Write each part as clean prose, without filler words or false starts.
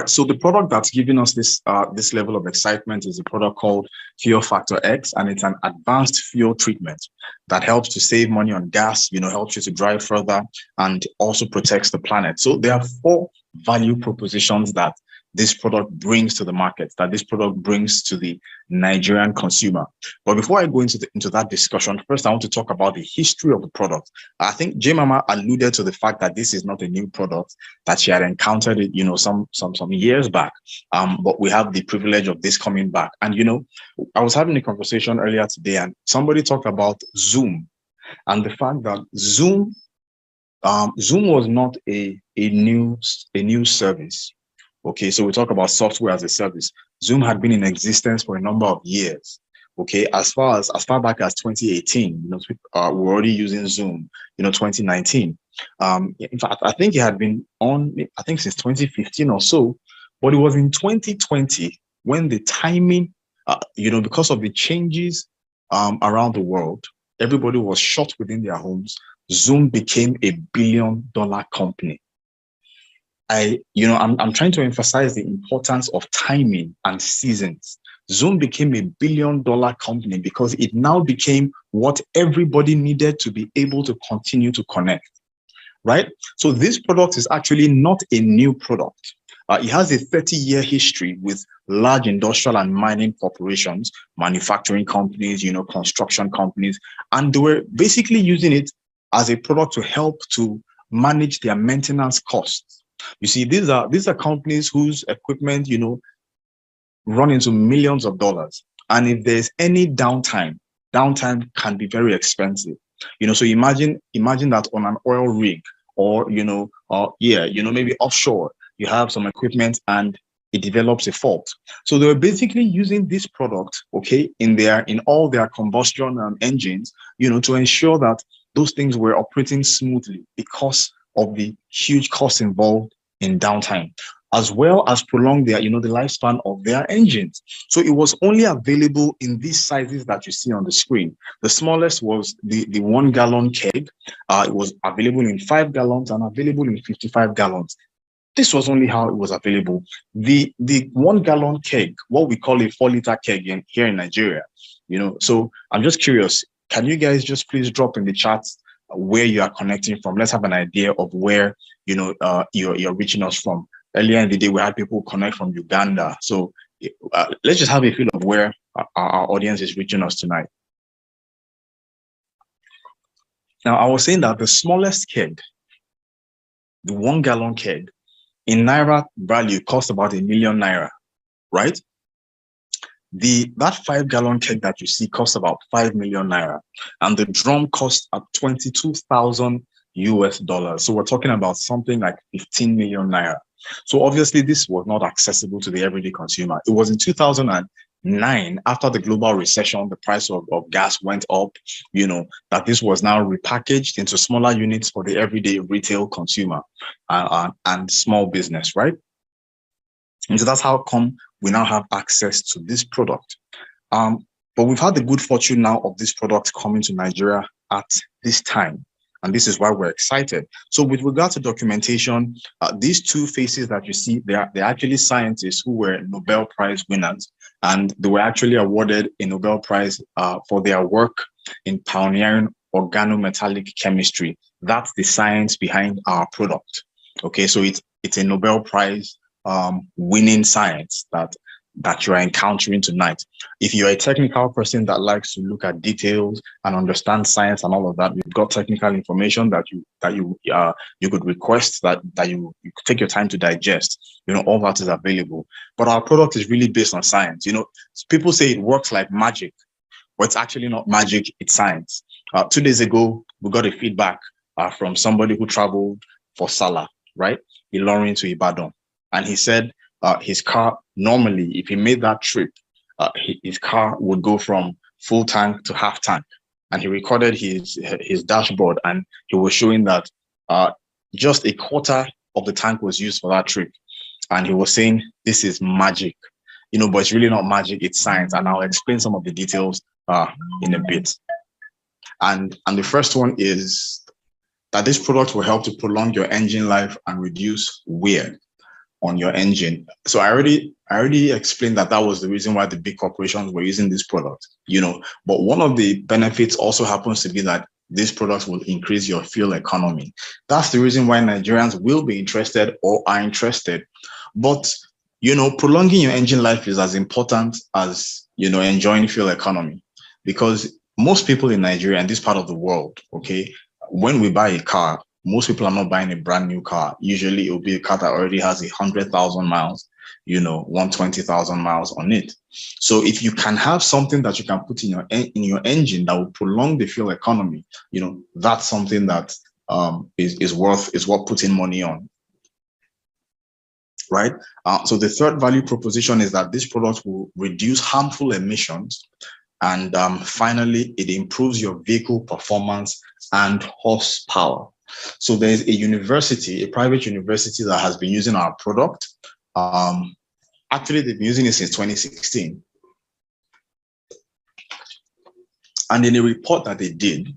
So the product that's giving us this level of excitement is a product called Fuel Factor X, and it's an advanced fuel treatment that helps to save money on gas, helps you to drive further and also protects the planet. So there are four value propositions that this product brings to the market, that this product brings to the Nigerian consumer. But before I go into that discussion, first I want to talk about the history of the product. I think J Mama alluded to the fact that this is not a new product, that she had encountered it, some years back. But we have the privilege of this coming back. And I was having a conversation earlier today, and somebody talked about Zoom and the fact that Zoom was not a new service. Okay, so we talk about software as a service. Zoom had been in existence for a number of years. Okay, as far back as 2018, we're already using Zoom. 2019. In fact, I think it had been on, I think since 2015 or so, but it was in 2020 when the timing, because of the changes around the world, everybody was shut within their homes. Zoom became $1 billion company. I'm trying to emphasize the importance of timing and seasons. Zoom became $1 billion company because it now became what everybody needed to be able to continue to connect, right? So this product is actually not a new product. It has a 30-year history with large industrial and mining corporations, manufacturing companies, construction companies, and they were basically using it as a product to help to manage their maintenance costs. You see, these are companies whose equipment, run into millions of dollars. And if there's any downtime can be very expensive. So imagine that on an oil rig or, maybe offshore, you have some equipment and it develops a fault. So they were basically using this product, okay, in all their combustion engines, to ensure that those things were operating smoothly because of the huge costs involved in downtime, as well as prolong their, the lifespan of their engines. So it was only available in these sizes that you see on the screen. The smallest was the 1 gallon keg. It was available in 5 gallons and available in 55 gallons. This was only how it was available. The 1 gallon keg, what we call a 4-liter keg here in Nigeria, so I'm just curious, can you guys just please drop in the chat where you are connecting from? Let's have an idea of where you're reaching us from. Earlier in the day, we had people connect from Uganda. So let's just have a feel of where our audience is reaching us tonight. Now, I was saying that the smallest keg, the 1 gallon keg, in Naira value cost about ₦1 million, right? That 5 gallon keg that you see costs about 5 million naira, and the drum costs at 22,000 US dollars. So we're talking about something like 15 million naira. So obviously this was not accessible to the everyday consumer. It was in 2009, after the global recession, the price of gas went up, that this was now repackaged into smaller units for the everyday retail consumer and small business, right? And so that's how come we now have access to this product. But we've had the good fortune now of this product coming to Nigeria at this time. And this is why we're excited. So with regard to documentation, these two faces that you see, they're actually scientists who were Nobel Prize winners. And they were actually awarded a Nobel Prize for their work in pioneering organometallic chemistry. That's the science behind our product. Okay, so it's a Nobel Prize winning science that you're encountering tonight. If you're a technical person that likes to look at details and understand science and all of that, we've got technical information that you could request, that you could take your time to digest. All that is available. But our product is really based on science. People say it works like magic, but it's actually not magic, it's science. 2 days ago, we got a feedback from somebody who traveled for Salah, right? Ilorin to Ibadan. And he said his car, normally, if he made that trip, his car would go from full tank to half tank. And he recorded his dashboard, and he was showing that just a quarter of the tank was used for that trip. And he was saying, this is magic, but it's really not magic, it's science. And I'll explain some of the details in a bit. And the first one is that this product will help to prolong your engine life and reduce wear. on your engine. So I already explained that that was the reason why the big corporations were using this product, but one of the benefits also happens to be that these products will increase your fuel economy. That's the reason why Nigerians will be interested or are interested. But, prolonging your engine life is as important as, enjoying fuel economy, because most people in Nigeria and this part of the world, okay, when we buy a car, most people are not buying a brand new car. Usually it will be a car that already has 100,000 miles, 120,000 miles on it. So if you can have something that you can put in your engine that will prolong the fuel economy, that's something that is worth putting money on, right? So the third value proposition is that this product will reduce harmful emissions, and finally, it improves your vehicle performance and horsepower. So there's a private university that has been using our product. Actually, they've been using it since 2016. And in a report that they did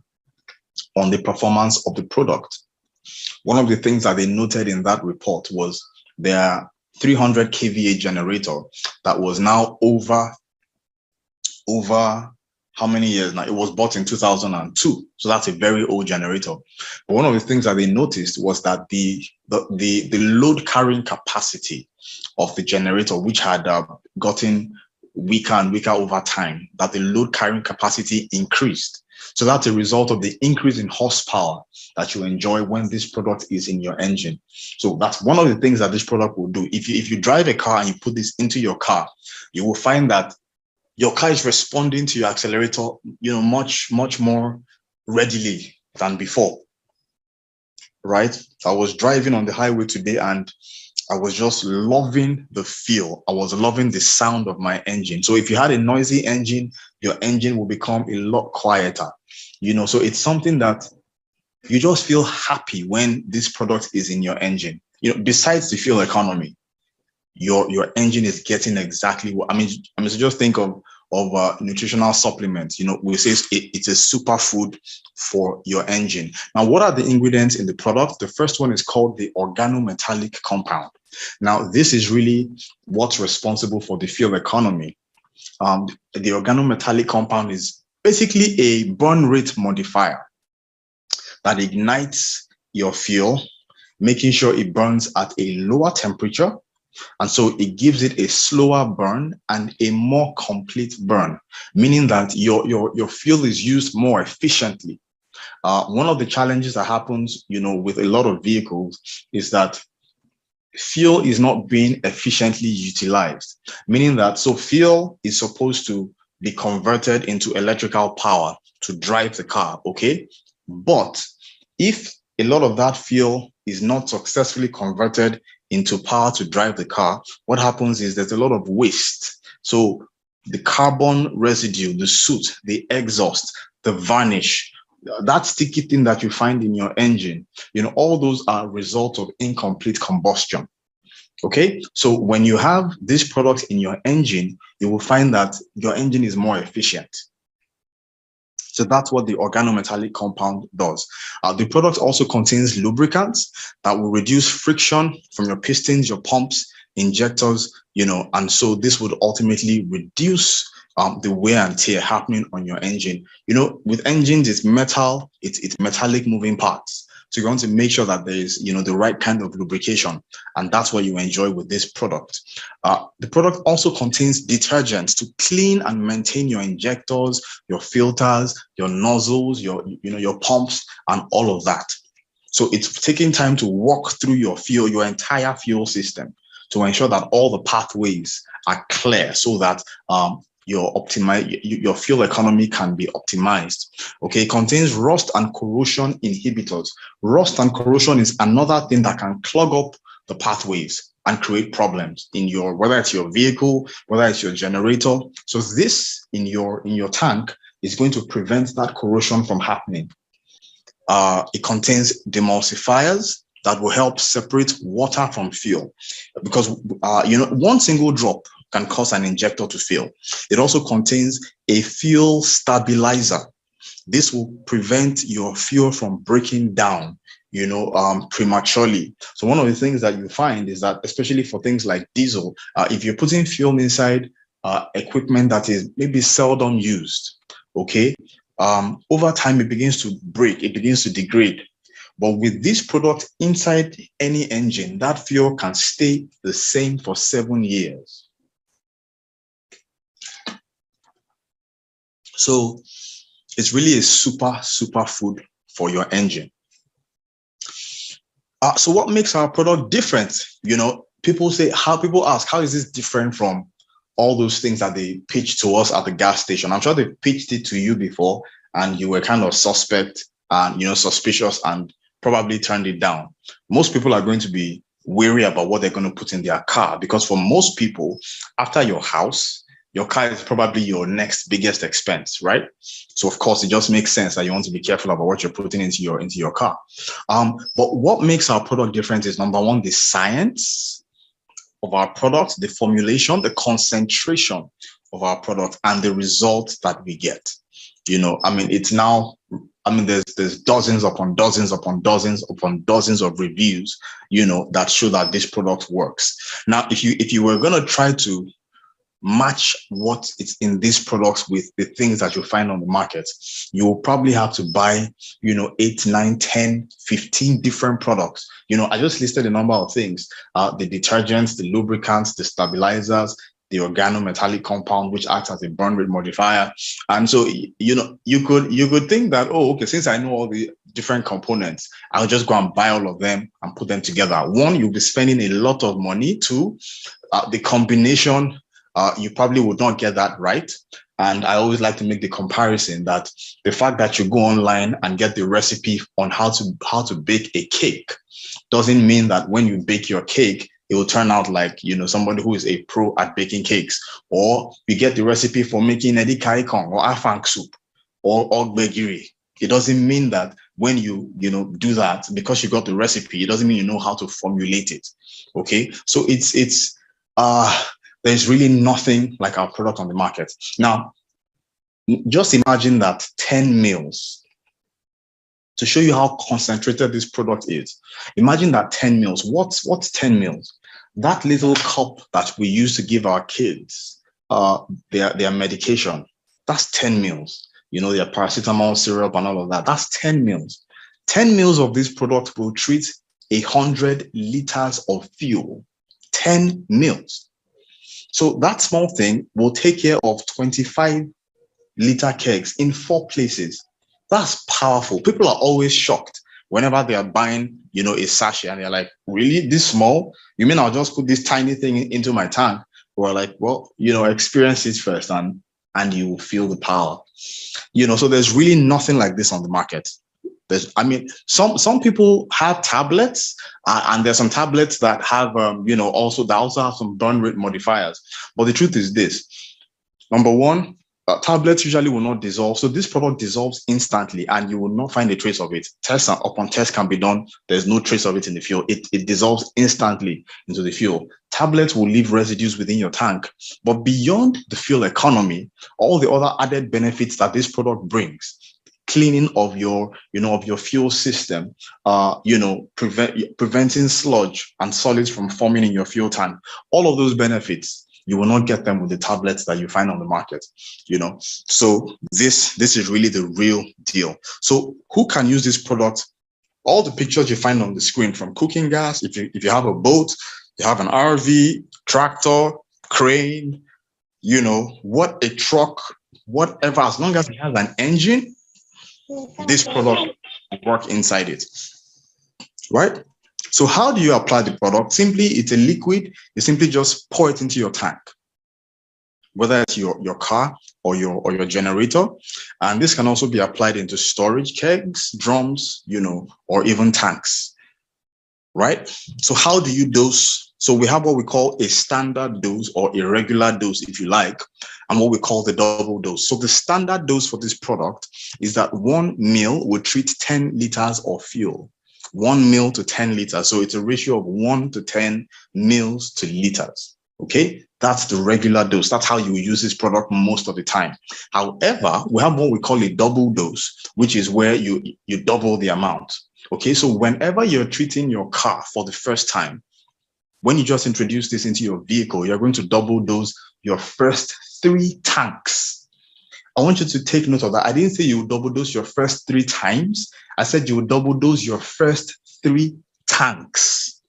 on the performance of the product, one of the things that they noted in that report was their 300 kVA generator that was now over how many years now? It was bought in 2002, so that's a very old generator. But one of the things that they noticed was that the load carrying capacity of the generator, which had gotten weaker and weaker over time, that the load carrying capacity increased. So that's a result of the increase in horsepower that you enjoy when this product is in your engine. So that's one of the things that this product will do. If you drive a car and you put this into your car, you will find that your car is responding to your accelerator, much, much more readily than before, right? I was driving on the highway today and I was just loving the feel. I was loving the sound of my engine. So if you had a noisy engine, your engine will become a lot quieter, so it's something that you just feel happy when this product is in your engine. Besides the fuel economy, your engine is getting exactly what so just think of nutritional supplements. We say it's a superfood for your engine. Now, what are the ingredients in the product? The first one is called the organometallic compound. Now, this is really what's responsible for the fuel economy. The organometallic compound is basically a burn rate modifier that ignites your fuel, making sure it burns at a lower temperature. And so it gives it a slower burn and a more complete burn, meaning that your fuel is used more efficiently. One of the challenges that happens, with a lot of vehicles is that fuel is not being efficiently utilized, meaning that fuel is supposed to be converted into electrical power to drive the car, okay? But if a lot of that fuel is not successfully converted into power to drive the car, what happens is there's a lot of waste. So the carbon residue, the soot, the exhaust, the varnish, that sticky thing that you find in your engine, all those are a result of incomplete combustion. Okay, so when you have this product in your engine, you will find that your engine is more efficient. So that's what the organometallic compound does. The product also contains lubricants that will reduce friction from your pistons, your pumps, injectors, and so this would ultimately reduce the wear and tear happening on your engine. With engines, it's metal, it's metallic moving parts. So you want to make sure that there is, the right kind of lubrication, and that's what you enjoy with this product. The product also contains detergents to clean and maintain your injectors, your filters, your nozzles, your pumps, and all of that. So it's taking time to walk through your entire fuel system to ensure that all the pathways are clear so that your fuel economy can be optimized. Okay, it contains rust and corrosion inhibitors. Rust and corrosion is another thing that can clog up the pathways and create problems in whether it's your vehicle, whether it's your generator. So this in your tank is going to prevent that corrosion from happening. It contains demulsifiers that will help separate water from fuel, because one single drop can cause an injector to fail. It also contains a fuel stabilizer This will prevent your fuel from breaking down, prematurely. So one of the things that you find is that, especially for things like diesel, if you're putting fuel inside equipment that is maybe seldom used, okay, over time it begins to break, it begins to degrade. But with this product inside any engine, that fuel can stay the same for 7 years. So it's really a super food for your engine. So what makes our product different? People ask, how is this different from all those things that they pitch to us at the gas station? I'm sure they pitched it to you before and you were kind of suspect and, suspicious and probably turned it down. Most people are going to be wary about what they're going to put in their car, because for most people, after your house, your car is probably your next biggest expense, right? So of course, it just makes sense that you want to be careful about what you're putting into your car. But what makes our product different is, number one, the science of our product, the formulation, the concentration of our product, and the result that we get. It's now, there's dozens upon dozens upon dozens upon dozens of reviews, that show that this product works. Now, if you were going to try to match what is in these products with the things that you find on the market, you will probably have to buy, 8, 9, 10, 15 different products. I just listed a number of things, the detergents, the lubricants, the stabilizers, the organometallic compound, which acts as a burn rate modifier. And so, you could think that, oh, okay, since I know all the different components, I'll just go and buy all of them and put them together. One, you'll be spending a lot of money. Two, the combination, you probably would not get that right. And I always like to make the comparison that the fact that you go online and get the recipe on how to bake a cake doesn't mean that when you bake your cake, it will turn out like, somebody who is a pro at baking cakes. Or you get the recipe for making edikaikong or afang soup or ogbegiri. It doesn't mean that when you do that, because you got the recipe, it doesn't mean you know how to formulate it. Okay, so there's really nothing like our product on the market. Now, just imagine that 10 mils. To show you how concentrated this product is, imagine that 10 mils. What's 10 mils? That little cup that we use to give our kids their medication, that's 10 mils. Their paracetamol syrup and all of that, that's 10 mils. 10 mils of this product will treat 100 liters of fuel. 10 mils. So that small thing will take care of 25-liter kegs in 4 places. That's powerful. People are always shocked whenever they are buying, a sachet, and they're like, really, this small? You mean I'll just put this tiny thing into my tank? We're like, well, experience it first and you will feel the power. So there's really nothing like this on the market. Some people have tablets, and there's some tablets that have, also have some burn rate modifiers. But the truth is this: number one, tablets usually will not dissolve. So this product dissolves instantly, and you will not find a trace of it. Test upon test can be done. There's no trace of it in the fuel. It dissolves instantly into the fuel. Tablets will leave residues within your tank. But beyond the fuel economy, all the other added benefits that this product brings, cleaning of your fuel system, preventing sludge and solids from forming in your fuel tank, all of those benefits, you will not get them with the tablets that you find on the market. So this is really the real deal. So who can use this product? All the pictures you find on the screen, from cooking gas, if you have a boat, you have an RV, tractor, crane, what, a truck, whatever, as long as it has an engine, this product will work inside it, right? So how do you apply the product? Simply, it's a liquid. You simply just pour it into your tank, whether it's your car or your generator. And this can also be applied into storage kegs, drums, or even tanks, right? So how do you dose? So we have what we call a standard dose, or a regular dose, if you like, and what we call the double dose. So the standard dose for this product is that 1 mil will treat 10 liters of fuel. 1 mil to 10 liters. So it's a ratio of 1 to 10 mils to liters. Okay, that's the regular dose. That's how you use this product most of the time. However, we have what we call a double dose, which is where you double the amount. Okay, so whenever you're treating your car for the first time, when you just introduce this into your vehicle, you're going to double dose your first 3 tanks. I want you to take note of that. I didn't say you would double dose your first 3 times. I said you would double dose your first 3 tanks.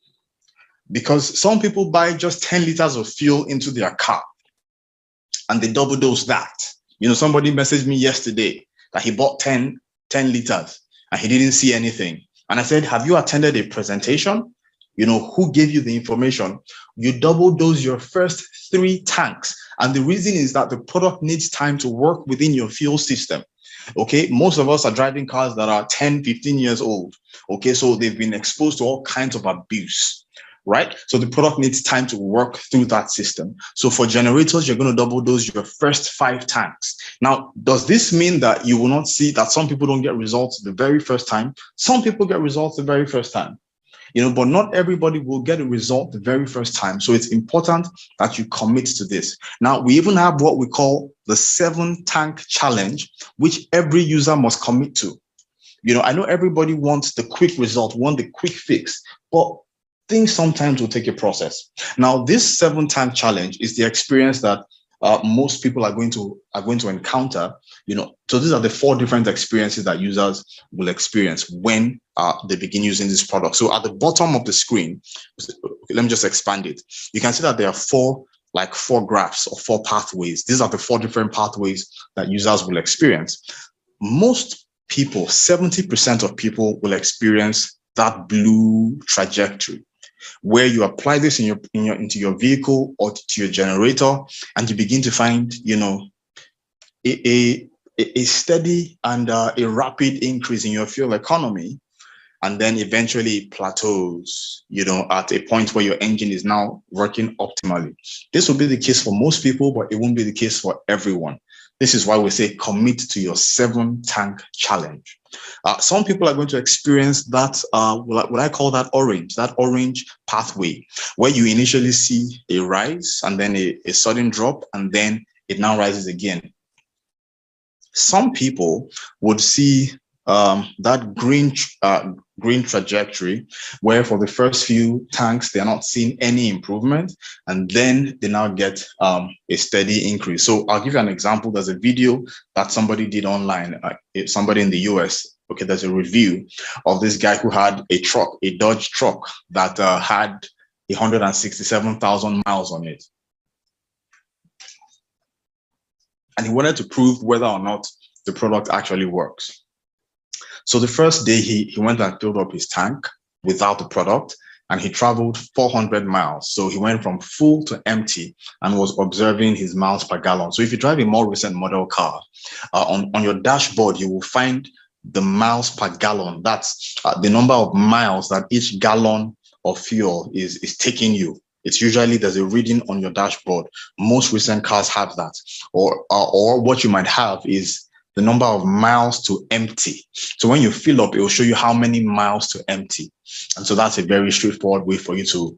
Because some people buy just 10 liters of fuel into their car and they double dose that. You know, somebody messaged me yesterday that he bought 10 liters and he didn't see anything. And I said, have you attended a presentation? You know, who gave you the information? You double dose your first 3 tanks. And the reason is that the product needs time to work within your fuel system. Okay, most of us are driving cars that are 10, 15 years old. Okay, so they've been exposed to all kinds of abuse. Right? So the product needs time to work through that system. So for generators, you're going to double dose your first 5 tanks. Now, does this mean that you will not see that some people don't get results the very first time? Some people get results the very first time. You know, but not everybody will get a result the very first time. So it's important that you commit to this. Now, we even have what we call the 7-tank challenge, which every user must commit to. You know, I know everybody wants the quick result, want the quick fix, but things sometimes will take a process. Now, this 7-tank challenge is the experience that most people are going to encounter. You know, so these are the 4 different experiences that users will experience when they begin using this product. So at the bottom of the screen, let me just expand it. You can see that there are 4 graphs or 4 pathways. These are the 4 different pathways that users will experience. Most people, 70% of people, will experience that blue trajectory, where you apply this into your vehicle or to your generator, and you begin to find, you know, a steady and a rapid increase in your fuel economy, and then eventually it plateaus, you know, at a point where your engine is now working optimally. This will be the case for most people, but it won't be the case for everyone. This is why we say commit to your 7-tank challenge. Some people are going to experience that, what I call that orange pathway, where you initially see a rise and then a sudden drop, and then it now rises again. Some people would see that green trajectory, where for the first few tanks, they're not seeing any improvement, and then they now get a steady increase. So I'll give you an example. There's a video that somebody did online, somebody in the US. Okay, there's a review of this guy who had a truck, a Dodge truck that had 167,000 miles on it. And he wanted to prove whether or not the product actually works. So the first day he went and filled up his tank without the product, and he traveled 400 miles. So he went from full to empty and was observing his miles per gallon. So if you drive a more recent model car, on your dashboard, you will find the miles per gallon. That's the number of miles that each gallon of fuel is taking you. It's usually, there's a reading on your dashboard. Most recent cars have that. Or what you might have is the number of miles to empty. So when you fill up, it will show you how many miles to empty. And so that's a very straightforward way for you to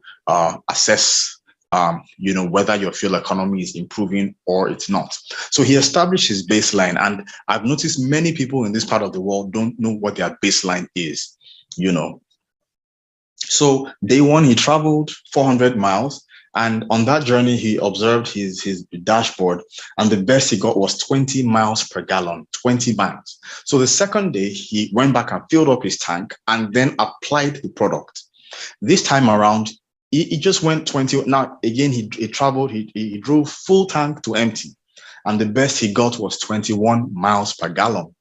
assess you know, whether your fuel economy is improving or it's not. So he established his baseline, and I've noticed many people in this part of the world don't know what their baseline is, you know. So day 1, he traveled 400 miles. And on that journey, he observed his dashboard, and the best he got was 20 miles per gallon, 20 miles. So the second day, he went back and filled up his tank and then applied the product. This time around, he just went 20. Now, again, he traveled, he drove full tank to empty, and the best he got was 21 miles per gallon.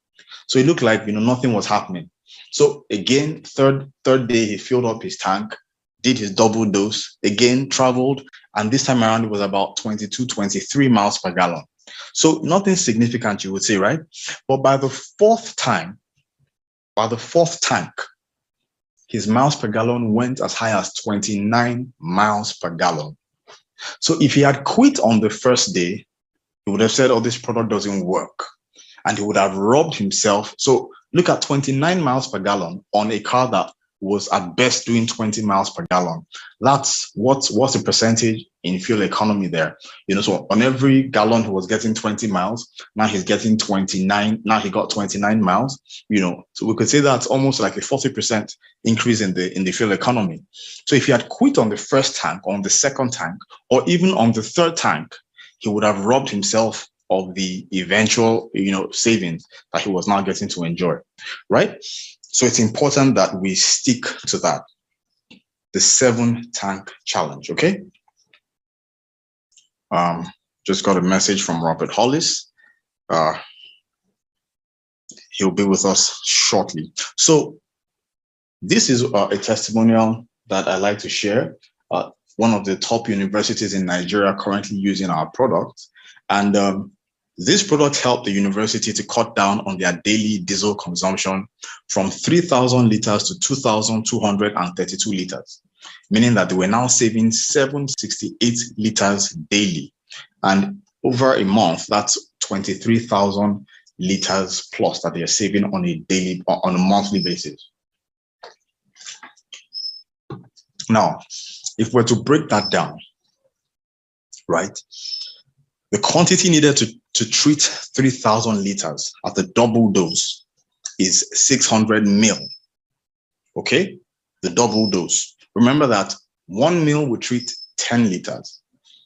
So it looked like, you know, nothing was happening. So again, third day, he filled up his tank, did his double dose, again traveled, and this time around it was about 22, 23 miles per gallon. So nothing significant, you would say, right? But by the 4th tank, his miles per gallon went as high as 29 miles per gallon. So if he had quit on the first day, he would have said, oh, this product doesn't work, and he would have robbed himself. So look at 29 miles per gallon on a car that was at best doing 20 miles per gallon. That's what's the percentage in fuel economy there? So on every gallon he was getting 20 miles. Now he's getting 29. Now he got 29 miles. So we could say that's almost like a 40% increase in the fuel economy. So if he had quit on the first tank, on the second tank, or even on the third tank, he would have robbed himself of the eventual, savings that he was now getting to enjoy, right? So it's important that we stick to that. The 7-tank challenge, okay? Just got a message from Robert Hollis. He'll be with us shortly. So this is a testimonial that I like to share. One of the top universities in Nigeria currently using our product. And this product helped the university to cut down on their daily diesel consumption from 3,000 liters to 2,232 liters, meaning that they were now saving 768 liters daily. And over a month, that's 23,000 liters plus that they are saving on a monthly basis. Now, if we're to break that down, right, the quantity needed to treat 3,000 liters at the double dose is 600 mil. Okay, the double dose. Remember that 1 mil will treat 10 liters.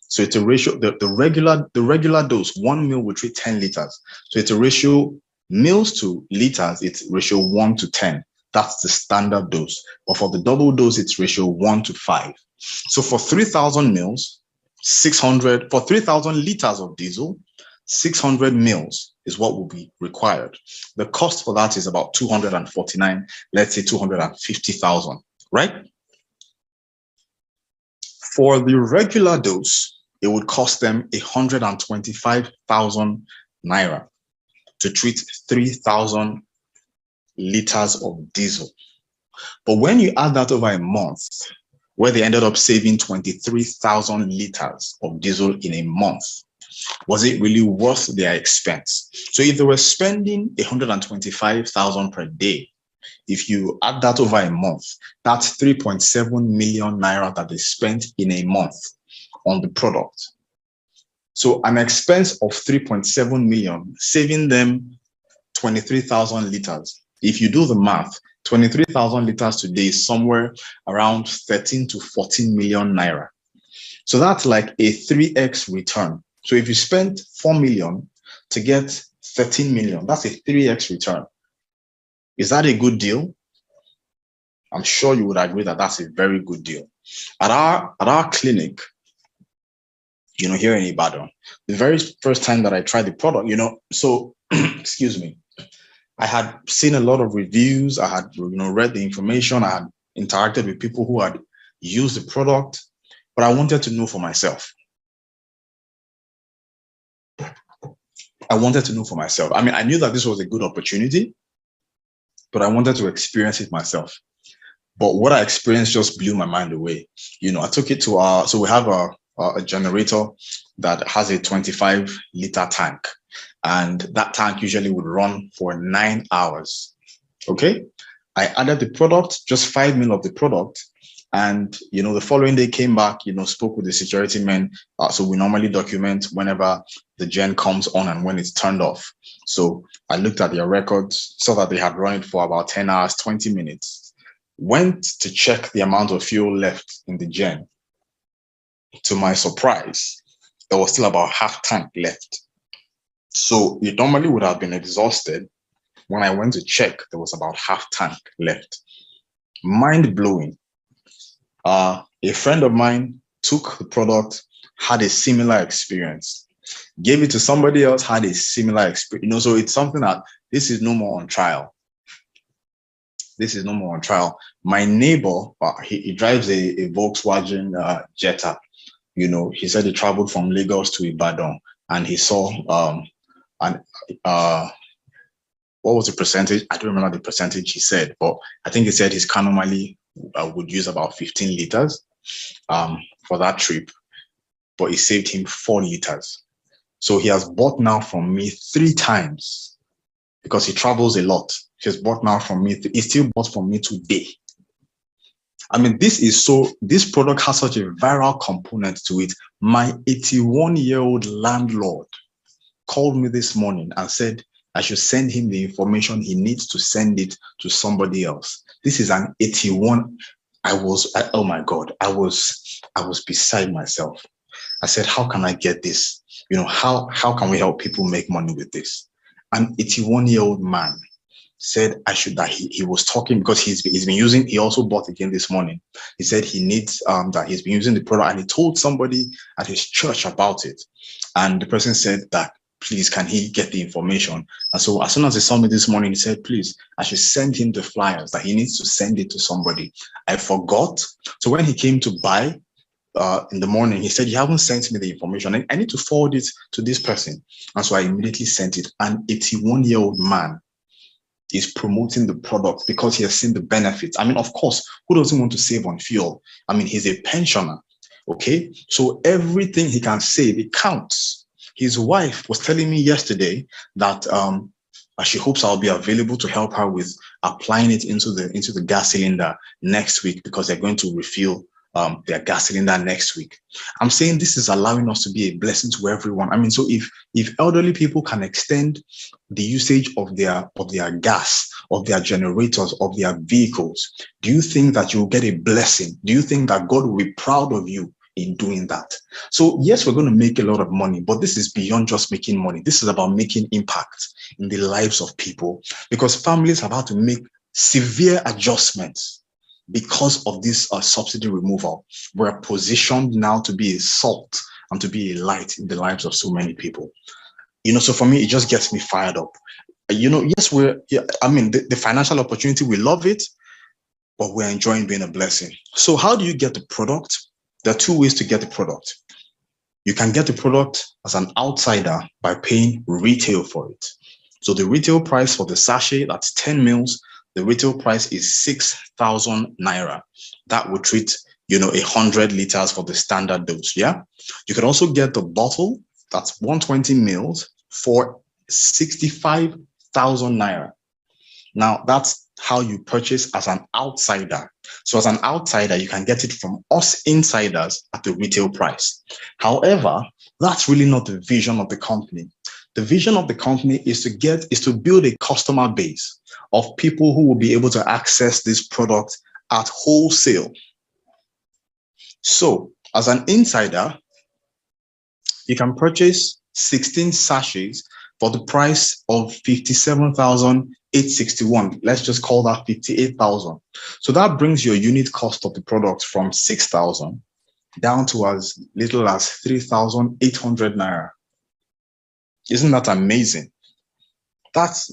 So it's a ratio, the regular dose, 1 mil will treat 10 liters. So it's a ratio, mils to liters, it's ratio 1 to 10. That's the standard dose. But for the double dose, it's ratio 1 to 5. So for 3,000 mils, 600, for 3,000 liters of diesel, 600 mils is what will be required. The cost for that is about 249, let's say 250,000, right? For the regular dose, it would cost them 125,000 naira to treat 3,000 liters of diesel. But when you add that over a month, where they ended up saving 23,000 liters of diesel in a month, was it really worth their expense? So if they were spending 125,000 per day, if you add that over a month, that's 3.7 million naira that they spent in a month on the product. So an expense of 3.7 million, saving them 23,000 liters. If you do the math, 23,000 liters today is somewhere around 13 to 14 million naira. So that's like a 3x return. So if you spend 4 million to get 13 million, that's a 3x return. Is that a good deal? I'm sure you would agree that that's a very good deal. At our clinic, here in Ibadan, the very first time that I tried the product, so excuse me, I had seen a lot of reviews. I had, read the information. I had interacted with people who had used the product, but I wanted to know for myself. I wanted to know for myself. I mean, I knew that this was a good opportunity, but I wanted to experience it myself. But what I experienced just blew my mind away. I took it to so we have a generator that has a 25-liter tank. And that tank usually would run for 9 hours. Okay. I added the product, just 5 mil of the product. And, the following day came back, spoke with the security men. So we normally document whenever the gen comes on and when it's turned off. So I looked at their records, saw that they had run it for about 10 hours, 20 minutes. Went to check the amount of fuel left in the gen. To my surprise, there was still about half tank left. So it normally would have been exhausted. When I went to check, there was about half tank left. Mind blowing. A friend of mine took the product, had a similar experience, gave it to somebody else, had a similar experience. So it's something that this is no more on trial. This is no more on trial. My neighbor, he drives a Volkswagen Jetta. He said he traveled from Lagos to Ibadan and he saw what was the percentage? I don't remember the percentage he said, but I think he said his car normally would use about 15 liters for that trip, but it saved him 4 liters. So he has bought now from me 3 times because he travels a lot. He has bought now from me. He still bought from me today. I mean, this product has such a viral component to it. My 81-year-old landlord called me this morning and said I should send him the information. He needs to send it to somebody else. This is an 81. Oh my God, I was beside myself. I said, how can I get this? How can we help people make money with this? An 81-year-old man said that he was talking because he's been using, he also bought again this morning. He said he needs that he's been using the product, and he told somebody at his church about it. And the person said that, please, can he get the information? And so as soon as he saw me this morning, he said, please, I should send him the flyers, that he needs to send it to somebody. I forgot. So when he came to buy in the morning, he said, you haven't sent me the information. I need to forward it to this person. And so I immediately sent it. An 81-year-old man is promoting the product because he has seen the benefits. I mean, of course, who doesn't want to save on fuel? I mean, he's a pensioner. Okay. So everything he can save, it counts. His wife was telling me yesterday that she hopes I'll be available to help her with applying it into the gas cylinder next week, because they're going to refill their gas cylinder next week. I'm saying this is allowing us to be a blessing to everyone. I mean, so if elderly people can extend the usage of their gas, of their generators, of their vehicles, do you think that you'll get a blessing? Do you think that God will be proud of you in doing that? So yes, we're going to make a lot of money, but this is beyond just making money. This is about making impact in the lives of people, because families have had to make severe adjustments because of this subsidy removal. We're positioned now to be a salt and to be a light in the lives of so many people. So for me, it just gets me fired up. Yes, the financial opportunity, we love it, but we're enjoying being a blessing. So how do you get the product? There are two ways to get the product. You can get the product as an outsider by paying retail for it. So the retail price for the sachet, that's 10 mils, the retail price is 6,000 naira. That would treat, 100 liters for the standard dose. Yeah. You can also get the bottle, that's 120 mils, for 65,000 naira. Now, that's how you purchase as an outsider. So as an outsider, you can get it from us insiders at the retail price. However, that's really not the vision of the company. The vision of the company is to build a customer base of people who will be able to access this product at wholesale. So as an insider, you can purchase 16 sachets for the price of 57,861. Let's just call that 58,000. So that brings your unit cost of the product from 6,000 down to as little as 3,800 naira. Isn't that amazing? That's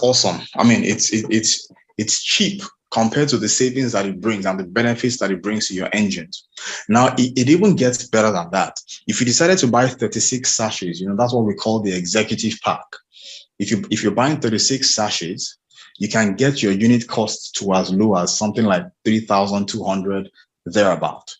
awesome. I mean, it's cheap compared to the savings that it brings and the benefits that it brings to your engines. Now, it even gets better than that. If you decided to buy 36 sachets, that's what we call the executive pack. If you're buying 36 sachets, you can get your unit cost to as low as something like 3,200 thereabout.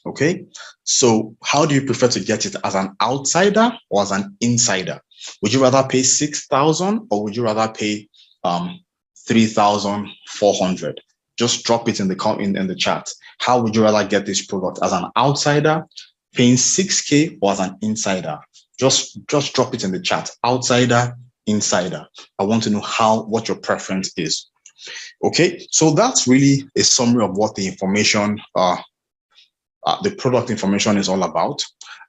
Okay, so how do you prefer to get it, as an outsider or as an insider? Would you rather pay 6,000 or would you rather pay 3,400? Just drop it in the chat. How would you rather get this product, as an outsider paying 6K or as an insider? Just drop it in the chat. Outsider, insider. I want to know what your preference is. Okay, so that's really a summary of what the information the product information is all about.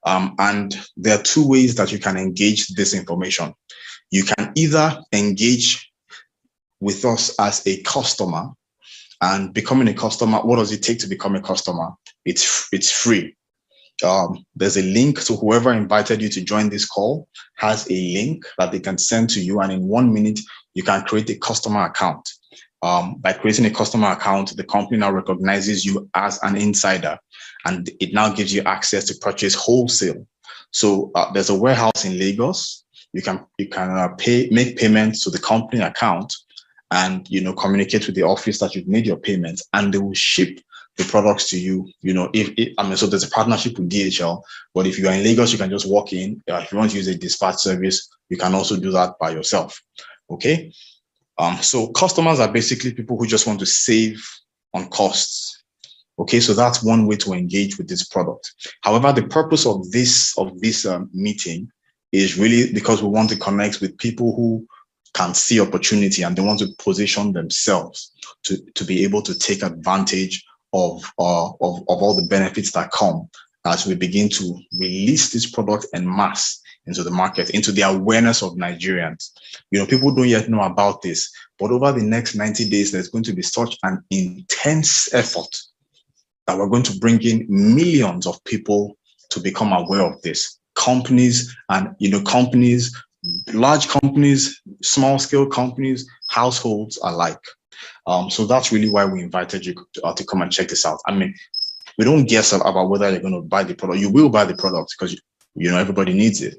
And there are two ways that you can engage this information. You can either engage with us as a customer, and becoming a customer, what does it take to become a customer? It's free. There's a link to whoever invited you to join this call has a link that they can send to you. And in 1 minute, you can create a customer account. By creating a customer account, the company now recognizes you as an insider, and it now gives you access to purchase wholesale. So there's a warehouse in Lagos. You can make payments to the company account, and communicate with the office that you've made your payments, and they will ship the products to you. So there's a partnership with DHL, but if you are in Lagos, you can just walk in. If you want to use a dispatch service, you can also do that by yourself. Okay. So customers are basically people who just want to save on costs. Okay, so that's one way to engage with this product. However, the purpose of this meeting is really because we want to connect with people who can see opportunity and they want to position themselves to be able to take advantage of all the benefits that come as we begin to release this product en masse into the market, into the awareness of Nigerians. You know, people don't yet know about this, but over the next 90 days, there's going to be such an intense effort that we're going to bring in millions of people to become aware of this. Companies and, you know, companies, large companies, small scale companies, households alike. So that's really why we invited you to come and check this out. I mean, we don't guess about whether you're going to buy the product. You will buy the product because you know everybody needs it.